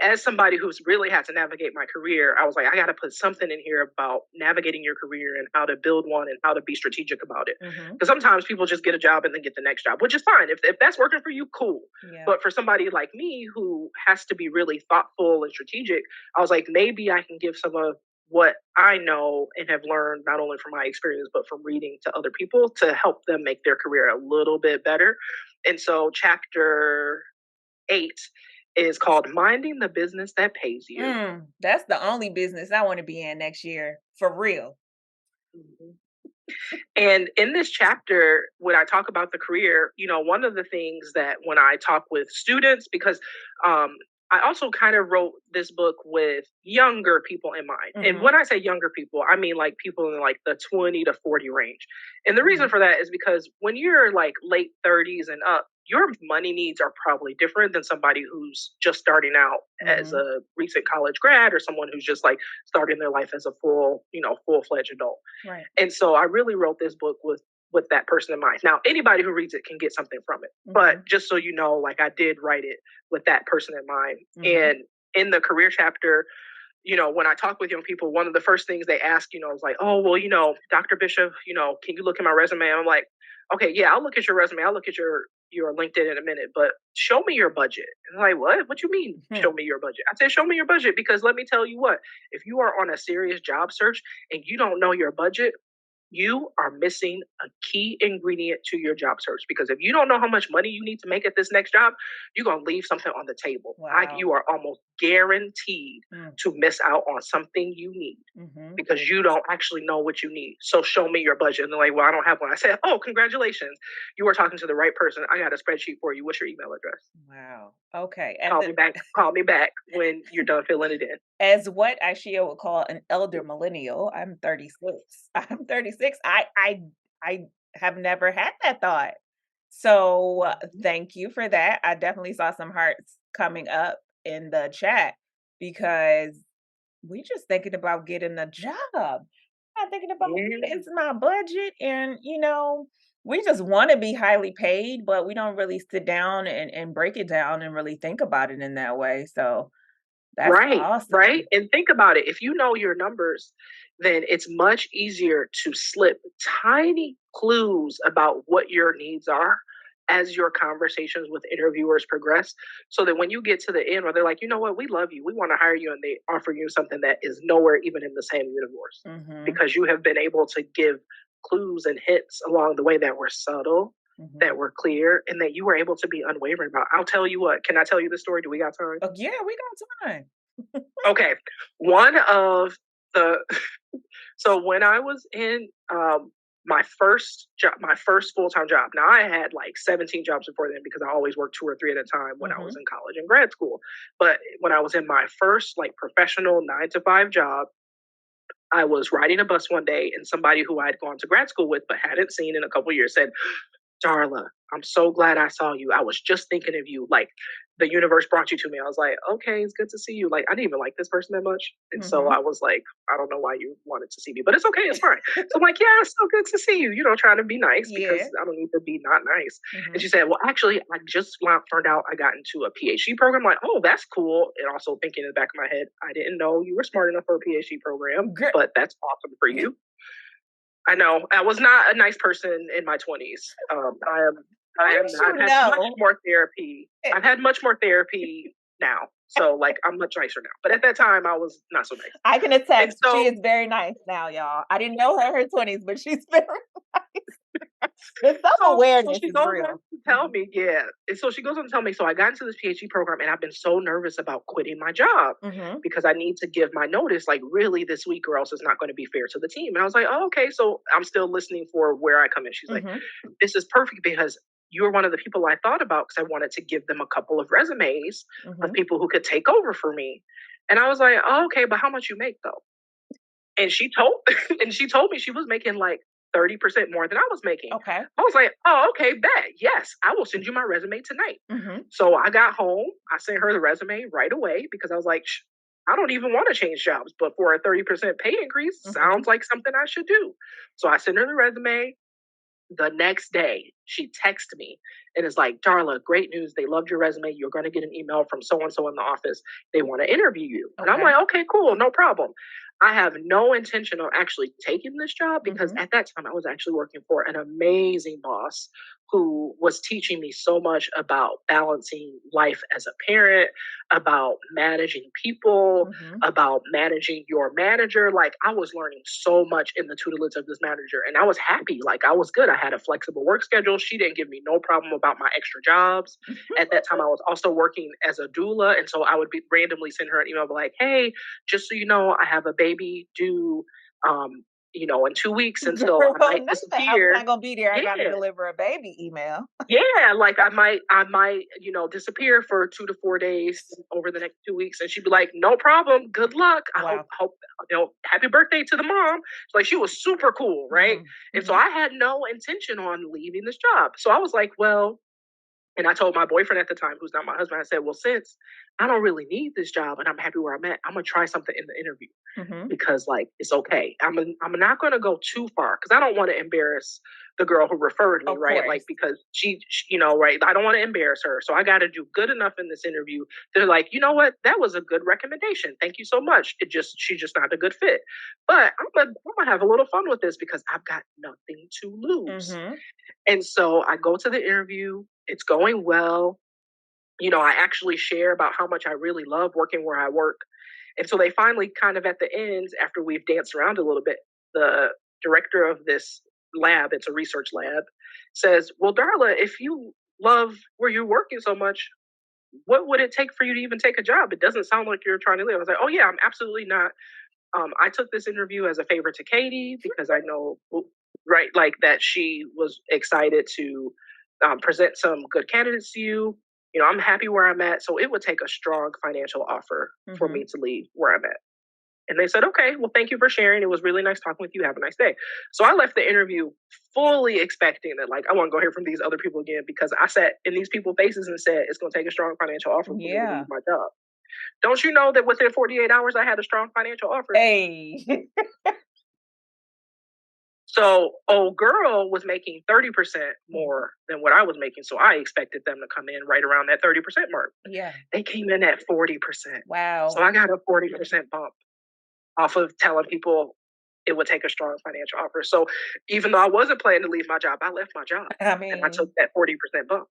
as somebody who's really had to navigate my career, I was like, I got to put something in here about navigating your career and how to build one and how to be strategic about it. Because sometimes people just get a job and then get the next job, which is fine. If that's working for you, cool. Yeah. But for somebody like me who has to be really thoughtful and strategic, I was like, maybe I can give some of what I know and have learned, not only from my experience, but from reading to other people to help them make their career a little bit better. And so chapter 8 is called Minding the Business That Pays You. That's the only business I want to be in next year, for real. Mhm. And in this chapter, when I talk about the career, one of the things that when I talk with students, because I also kind of wrote this book with younger people in mind. And when I say younger people, I mean like people in like the 20 to 40 range. And the reason for that is because when you're like late 30s and up, your money needs are probably different than somebody who's just starting out as a recent college grad or someone who's just like starting their life as a full-fledged adult. Right. And so I really wrote this book with that person in mind. Now, anybody who reads it can get something from it. But just so you know, like I did write it with that person in mind. And in the career chapter, when I talk with young people, one of the first things they ask, is like, oh, well, Dr. Bishop, can you look at my resume? I'm like, okay, yeah, I'll look at your resume. I'll look at your LinkedIn in a minute, but show me your budget. And I'm like, what? What you mean, show me your budget? I said, show me your budget, because let me tell you what, if you are on a serious job search and you don't know your budget, you are missing a key ingredient to your job search, because if you don't know how much money you need to make at this next job, you're going to leave something on the table. Wow. You are almost guaranteed to miss out on something you need because you don't actually know what you need. So show me your budget. And they're like, well, I don't have one. I said, oh, congratulations. You are talking to the right person. I got a spreadsheet for you. What's your email address? Wow. Okay. Call me back when you're done filling it in. As what Ashia would call an elder millennial, I'm 36. I'm 36. I have never had that thought. So thank you for that. I definitely saw some hearts coming up in the chat because we just thinking about getting a job. I'm thinking about it's my budget, and we just want to be highly paid, but we don't really sit down and break it down and really think about it in that way. So that's awesome. Right. And think about it. If you know your numbers, then it's much easier to slip tiny clues about what your needs are as your conversations with interviewers progress, so that when you get to the end where they're like, you know what, we love you, we want to hire you, and they offer you something that is nowhere even in the same universe, because you have been able to give clues and hints along the way that were subtle, that were clear, and that you were able to be unwavering about. I'll tell you what, can I tell you the story? Do we got time? Oh, yeah, we got time. Okay. One of the, so when I was in my first job, my first full-time job, now I had like 17 jobs before then because I always worked 2 or 3 at a time when I was in college and grad school. But when I was in my first like professional 9-to-5 job, I was riding a bus one day, and somebody who I'd gone to grad school with but hadn't seen in a couple of years said, Darla, I'm so glad I saw you. I was just thinking of you. Like, the universe brought you to me. I was like, okay, it's good to see you. Like, I didn't even like this person that much. And so I was like, I don't know why you wanted to see me, but it's okay. It's fine. So I'm like, yeah, it's so good to see you. Trying to be nice because I don't need to be not nice. And she said, well, actually, I just found out I got into a PhD program. I'm like, oh, that's cool. And also thinking in the back of my head, I didn't know you were smart enough for a PhD program, but that's awesome for you. I know I was not a nice person in my 20s. I've had much more therapy. I've had much more therapy now. So like I'm much nicer now. But at that time I was not so nice. I can attest. So, she is very nice now, y'all. I didn't know her in her 20s, but she's very nice. The self-awareness so she is goes real. On to tell me, yeah. And so she goes on to tell me, so I got into this PhD program and I've been so nervous about quitting my job because I need to give my notice like really this week, or else it's not going to be fair to the team. And I was like, oh, okay. So I'm still listening for where I come in. She's like, this is perfect because you were one of the people I thought about because I wanted to give them a couple of resumes of people who could take over for me. And I was like, oh, okay, but how much you make though? And she told me she was making like 30% more than I was making. Okay. I was like, oh, okay, bet. Yes, I will send you my resume tonight. So I got home. I sent her the resume right away because I was like, I don't even want to change jobs, but for a 30% pay increase, Mhm. sounds like something I should do. So I sent her the resume. The next day, she texted me and is like, Darla, great news. They loved your resume. You're going to get an email from so and so in the office. They want to interview you. And I'm Okay. like, okay, cool, no problem. I have no intention of actually taking this job because Mhm. at that time I was actually working for an amazing boss who was teaching me so much about balancing life as a parent, about managing people, Mhm. about managing your manager. Like I was learning so much in the tutelage of this manager and I was happy. Like I was good. I had a flexible work schedule. She didn't give me no problem about my extra jobs. At that time, I was also working as a doula. And so I would be randomly send her an email like, hey, just so you know, I have a baby due in 2 weeks. And so Girl, I might I'm disappear. not gonna be there. I gotta Yeah. deliver a baby email. Yeah, like I might disappear for 2 to 4 days over the next 2 weeks, and she'd be like, "No problem, good luck. I hope, Wow. hope, happy birthday to the mom." Like she was super cool, right? Mhm. And so Mhm. I had no intention on leaving this job. So I was like, well, and I told my boyfriend at the time, who's not my husband, I said, well, since I don't really need this job and I'm happy where I'm at, I'm gonna try something in the interview Mhm. because like it's okay. I'm not going to go too far because I don't want to embarrass the girl who referred me, Of right? Like course. because right? I don't want to embarrass her, so I got to do good enough in this interview. They're like, you know what? That was a good recommendation. Thank you so much. She's just not a good fit. But I'm gonna have a little fun with this because I've got nothing to lose. Mhm. And so I go to the interview. It's going well. I actually share about how much I really love working where I work. And so they finally, kind of at the end, after we've danced around a little bit, the director of this lab, it's a research lab, says, well, Darla, if you love where you're working so much, what would it take for you to even take a job? It doesn't sound like you're trying to live. I was like, oh, yeah, I'm absolutely not. I took this interview as a favor to Katie because I know, right, like that she was excited to present some good candidates to you. I'm happy where I'm at. So it would take a strong financial offer for me Mhm. to leave where I'm at. And they said, okay, well, thank you for sharing. It was really nice talking with you. Have a nice day. So I left the interview fully expecting that, like, I want to go hear from these other people again because I sat in these people's faces and said, it's going to take a strong financial offer for me to leave Yeah. my job. Don't you know that within 48 hours, I had a strong financial offer? Hey. So old girl was making 30% more than what I was making. So I expected them to come in right around that 30% mark. Yeah. They came in at 40%. So Wow. I got a 40% bump off of telling people it would take a strong financial offer. So even though I wasn't planning to leave my job, I left my job I and I took mean, that 40% bump.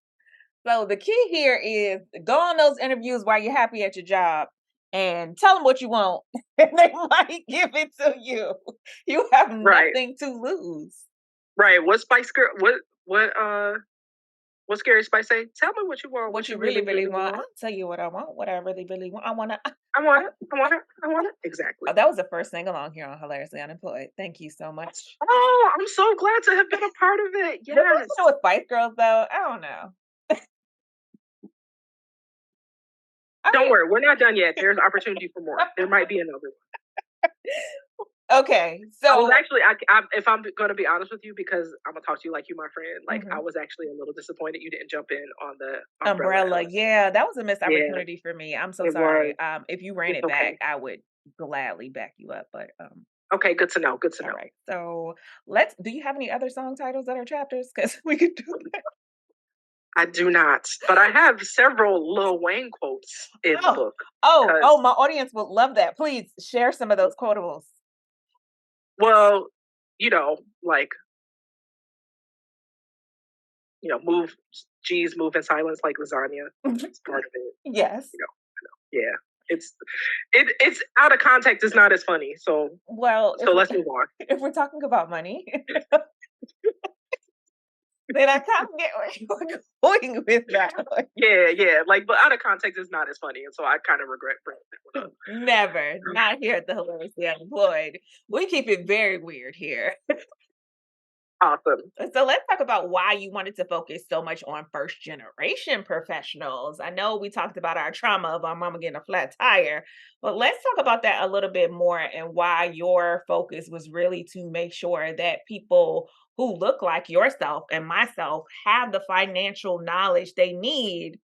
so the key here is go on those interviews while you're happy at your job and tell them what you want, and they might give it to you. You have Right. nothing to lose. Right. What Spice Girl what Scary Spice say? Tell me what you want, What what you you really, really, really really want, want. I'll tell you what I want, what I really, really want. I wanna I want it. I want it. I want it. Exactly. oh, that was the first thing along here on Hilariously Unemployed. Thank you so much. Oh, I'm so glad to have been a part of it. Did we Yes. start with Spice Girls though? I don't know. I Don't mean, worry, we're not done yet. There's opportunity for more. There might be another one. okay, I was so actually, if I'm going to be honest with you, because I'm gonna talk to you like you, my friend. Like I mhm. was actually a little disappointed you didn't jump in on the umbrella Umbrella, element. yeah, that was a missed Yeah, opportunity for me. I'm so it was. sorry. If you ran It's it back, okay. I would gladly back you up. But Okay, good to know. Good to all know. right. So let's. Do you have any other song titles that are chapters? Because we could do that. I do not, but I have several Lil Wayne quotes in the Oh, book oh! because, My audience would love that. Please share some of those quotables. well, like move, G's move in silence like lasagna. It's part of it. Yes. You know, yeah. It's it's out of context. It's not as funny. So Well, so let's move on. if we're talking about money, then I kind of get where you were going with that one. Yeah, yeah. Like, but out of context, it's not as funny, and so I kind of regret bringing that one up. Never, not here at the Hilariously Unemployed. We keep it very weird here. Awesome. So let's talk about why you wanted to focus so much on first generation professionals. I know we talked about our trauma of our mama getting a flat tire, but let's talk about that a little bit more and why your focus was really to make sure that people who look like yourself and myself have the financial knowledge they need.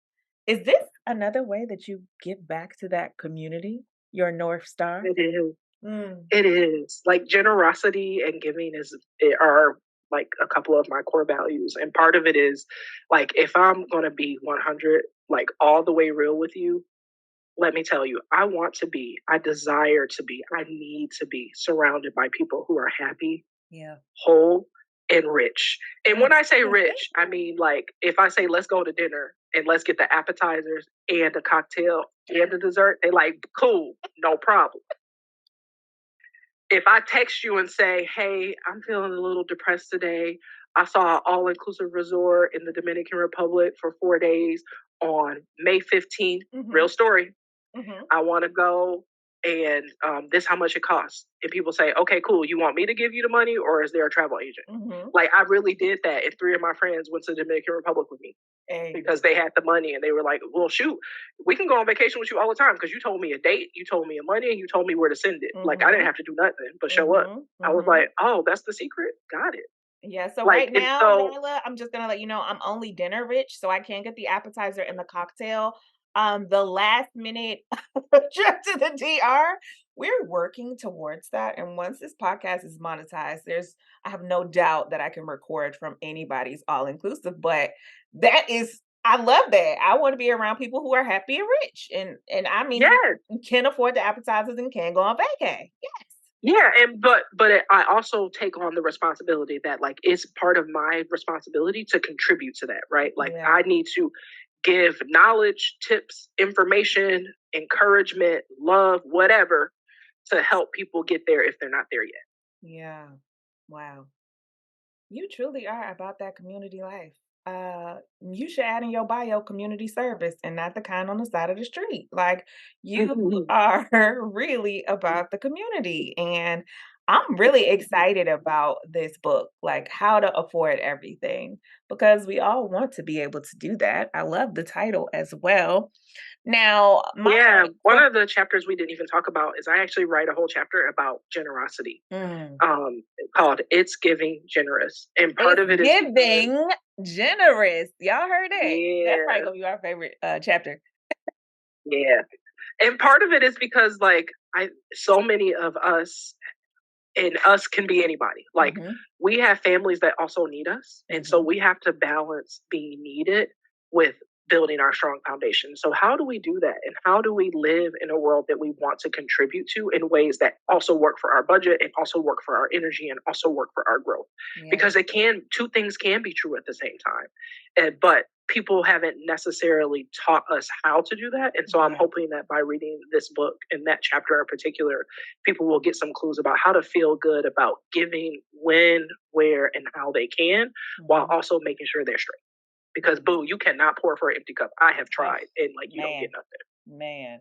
Is this another way that you give back to that community? Your North Star? It is. Mm. It is. Like generosity and giving are like a couple of my core values. And part of it is like if I'm gonna be 100, like all the way real with you, let me tell you, I desire to be, I need to be surrounded by people who are happy, Yeah. whole, and rich. And when I say Yeah. rich, I mean like if I say let's go to dinner and let's get the appetizers and a cocktail and the dessert, they like cool, no problem. If I text you and say, hey, I'm feeling a little depressed today. I saw an all inclusive resort in the Dominican Republic for 4 days on May 15th. Real story. Mm-hmm. I want to go and this how much it costs. And people say, okay, cool. You want me to give you the money or is there a travel agent? Mm-hmm. Like I really did that. And 3 of my friends went to the Dominican Republic with me because they had the money and they were like, well, shoot, we can go on vacation with you all the time because you told me a date, you told me a money, and you told me where to send it. Like I didn't have to do nothing but show up. I was like, oh, that's the secret? Got it. Yeah, so Like, right and now, so, Darla, I'm just gonna let you know I'm only dinner rich, so I can't get the appetizer and the cocktail. The last minute trip to the DR, we're working towards that. And once this podcast is monetized, I have no doubt that I can record from anybody's all inclusive. But that is, I love that. I want to be around people who are happy and rich, and I mean yes. who can afford the appetizers and can go on vacay. Yes. Yeah, and I also take on the responsibility that like it's part of my responsibility to contribute to that, right? Like Yeah. I need to give knowledge, tips, information, encouragement, love, whatever to help people get there if they're not there yet. Yeah. Wow. You truly are about that community life. You should add in your bio community service and not the kind on the side of the street. Like you are really about the community. And I'm really excited about this book, like how to afford everything, because we all want to be able to do that. I love the title as well. Now, my Yeah, one so of the chapters we didn't even talk about is I actually write a whole chapter about generosity, mm, called "It's Giving Generous," and part it's of it is because giving generous. Y'all heard that? That's probably yeah, gonna be our favorite chapter. yeah, and part of it is because like I so many of us and us can be anybody. Like Mhm, we have families that also need us. And so mhm, we have to balance being needed with building our strong foundation. So how do we do that? And how do we live in a world that we want to contribute to in ways that also work for our budget and also work for our energy and also work for our growth? yeah, Because two things can be true at the same time. But people haven't necessarily taught us how to do that. And so I'm yeah, hoping that by reading this book and that chapter in particular, people will get some clues about how to feel good about giving when, where, and how they can, while mhm. also making sure they're straight. Because boo, you cannot pour for an empty cup. I have Oh, tried, and like you don't get man, nothing. man.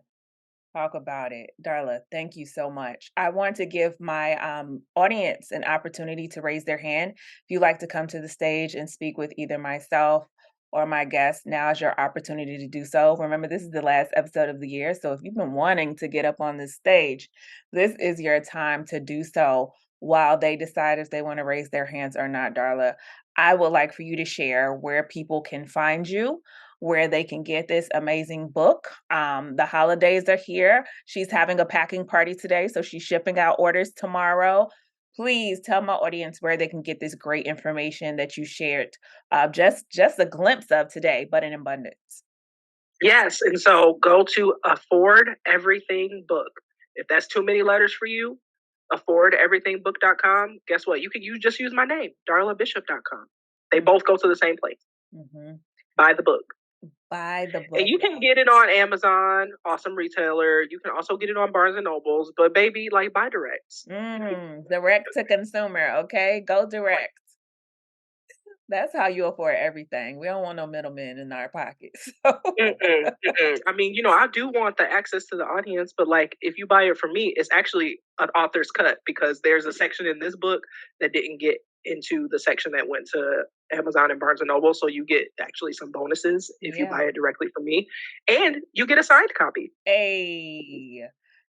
Talk about it. Darla, thank you so much. I want to give my audience an opportunity to raise their hand. If you'd like to come to the stage and speak with either myself or my guest, now is your opportunity to do so. Remember, this is the last episode of the year. So if you've been wanting to get up on this stage, this is your time to do so while they decide if they want to raise their hands or not, Darla. I would like for you to share where people can find you, where they can get this amazing book. The holidays are here. She's having a packing party today, so she's shipping out orders tomorrow. Please tell my audience where they can get this great information that you shared, just a glimpse of today, but in abundance. Yes, and so go to Afford Everything Book. If that's too many letters for you, affordeverythingbook.com. Guess what? You just use my name, darlabishop.com. They both go to the same place. Mm-hmm. Buy the book. Buy the And book. you can get it on Amazon, awesome retailer. You can also get it on Barnes and Nobles, but baby, like buy direct. Direct to consumer. Okay, go direct. That's how you afford everything. We don't want no middlemen in our pockets. Mm-mm, mm-mm. I mean, I do want the access to the audience, but like if you buy it from me, it's actually an author's cut because there's a section in this book that didn't get into the section that went to Amazon and Barnes and Noble. So you get actually some bonuses if you Yeah. buy it directly from me, and you get a signed copy. Hey.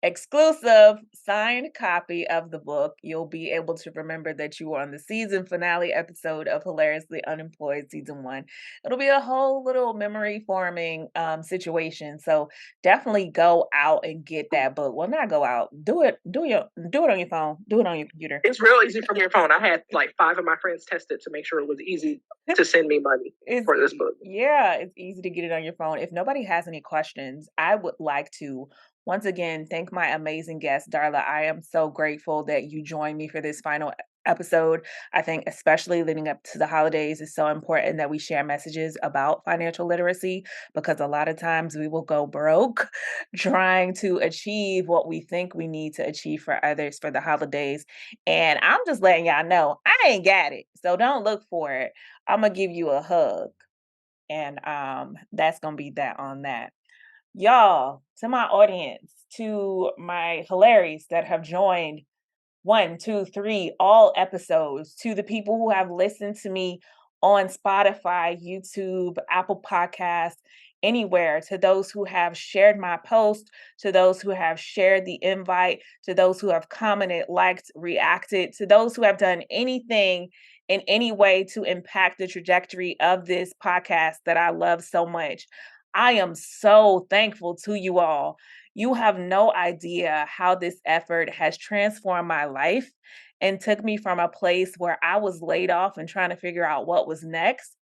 exclusive signed copy of the book. You'll be able to remember that you were on the season finale episode of Hilariously Unemployed season 1. It'll be a whole little memory forming situation. So definitely go out and get that book. Well, not go out. Do it on your phone. Do it on your computer. It's real easy from your phone. I had like 5 of my friends test it to make sure it was easy to send me money for this book. Yeah, it's easy to get it on your phone. If nobody has any questions, I would like to once again thank my amazing guest, Darla. I am so grateful that you joined me for this final episode. I think, especially leading up to the holidays, is so important that we share messages about financial literacy because a lot of times we will go broke trying to achieve what we think we need to achieve for others for the holidays. And I'm just letting y'all know I ain't got it. So don't look for it. I'm gonna give you a hug. And that's gonna be that on that. Y'all, to my audience, to my hilarities that have joined 1, 2, 3, all episodes, to the people who have listened to me on Spotify, YouTube, Apple Podcasts, anywhere, to those who have shared my post, to those who have shared the invite, to those who have commented, liked, reacted, to those who have done anything in any way to impact the trajectory of this podcast that I love so much. I am so thankful to you all. You have no idea how this effort has transformed my life and took me from a place where I was laid off and trying to figure out what was next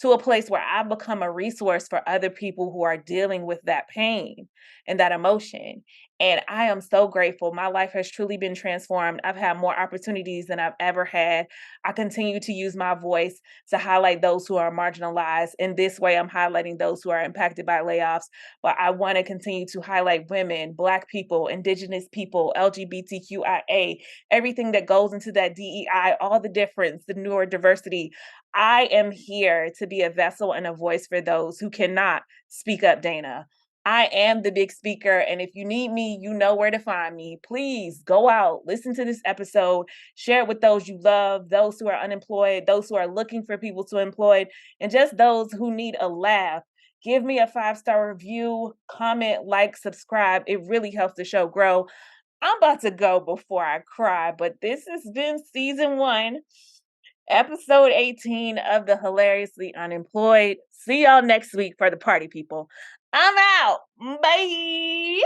to a place where I've become a resource for other people who are dealing with that pain and that emotion. And I am so grateful. My life has truly been transformed. I've had more opportunities than I've ever had. I continue to use my voice to highlight those who are marginalized. In this way, I'm highlighting those who are impacted by layoffs. But I want to continue to highlight women, Black people, Indigenous people, LGBTQIA, everything that goes into that DEI, all the difference, the neurodiversity. I am here to be a vessel and a voice for those who cannot speak up, Dana. I am the big speaker, and if you need me, you know where to find me. Please go out, listen to this episode, share it with those you love, those who are unemployed, those who are looking for people to employ, and just those who need a laugh. Give me a 5-star review, comment, like, subscribe. It really helps the show grow. I'm about to go before I cry, but this has been season 1. Episode 18 of the Hilariously Unemployed. See y'all next week for the party, people. I'm out. Bye.